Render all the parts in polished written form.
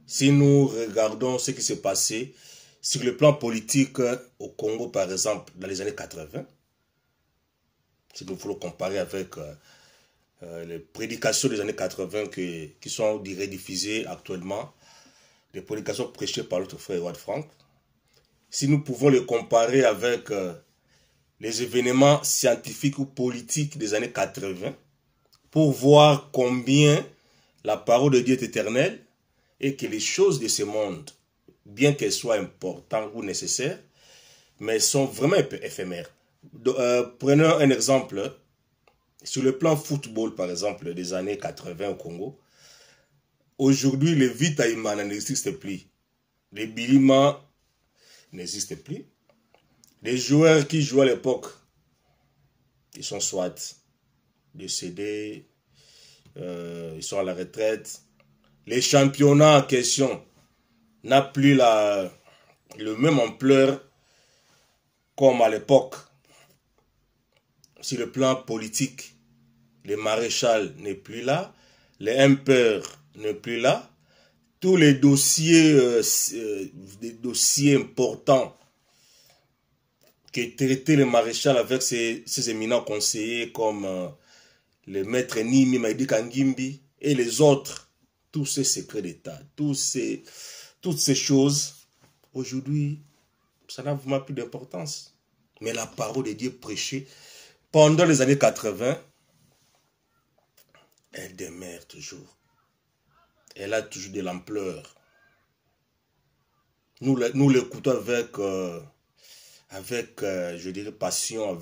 Si nous regardons ce qui s'est passé sur le plan politique au Congo, par exemple, dans les années 80, si nous voulons comparer avec les prédications des années 80 qui sont rediffusées actuellement, les prédications prêchées par notre frère Edouard Frank, si nous pouvons les comparer avec les événements scientifiques ou politiques des années 80, pour voir combien la parole de Dieu est éternelle et que les choses de ce monde, bien qu'elles soient importantes ou nécessaires, mais sont vraiment éphémères. Prenons un exemple. Sur le plan football, par exemple, des années 80 au Congo, aujourd'hui, le Vitaïmana n'existe plus. Les Bilima n'existent plus. Les joueurs qui jouaient à l'époque, ils sont soit décédés, ils sont à la retraite. Les championnats en question n'ont plus le même ampleur comme à l'époque. Sur le plan politique, le maréchal n'est plus là, l'empereur n'est plus là. Tous les dossiers, des dossiers importants que traitait le maréchal avec ses éminents conseillers comme le maître Nimi Maïdi Kangimbi et les autres, tous ces secrets d'État, toutes ces choses, aujourd'hui, ça n'a vraiment plus d'importance. Mais la parole de Dieu prêchée pendant les années 80, elle demeure toujours. Elle a toujours de l'ampleur. Nous l'écoutons avec je dirais, passion,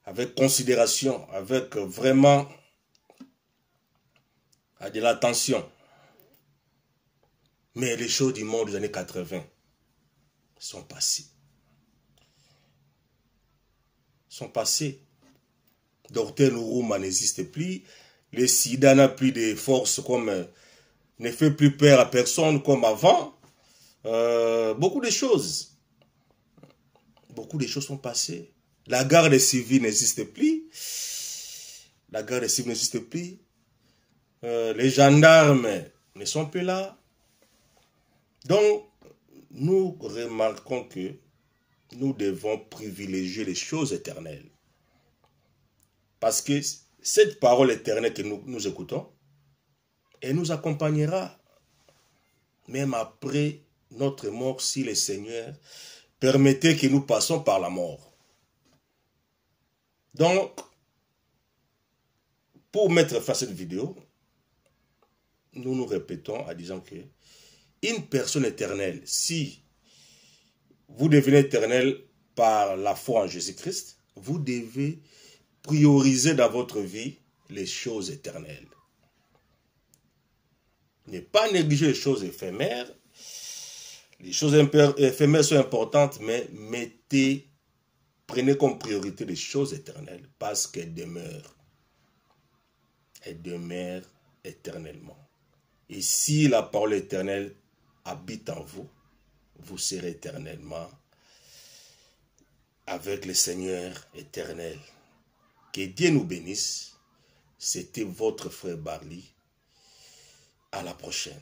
avec considération, avec vraiment de l'attention. Mais les choses du monde des années 80 sont passées. Docteur Nourouma n'existe plus. Le sida n'a plus de force ne fait plus peur à personne comme avant. Beaucoup de choses sont passées. La garde civile n'existe plus. Les gendarmes ne sont plus là. Donc, nous remarquons que nous devons privilégier les choses éternelles. Parce que cette parole éternelle que nous écoutons, elle nous accompagnera même après notre mort si le Seigneur permettait que nous passions par la mort. Donc, pour mettre fin à cette vidéo, nous nous répétons en disant que une personne éternelle, si vous devenez éternel par la foi en Jésus-Christ, vous devez prioriser dans votre vie les choses éternelles. Ne pas négliger les choses éphémères. Les choses éphémères sont importantes, mais prenez comme priorité les choses éternelles parce qu'elles demeurent. Elles demeurent éternellement. Et si la parole éternelle habite en vous, vous serez éternellement avec le Seigneur éternel. Que Dieu nous bénisse. C'était votre frère Barli. À la prochaine.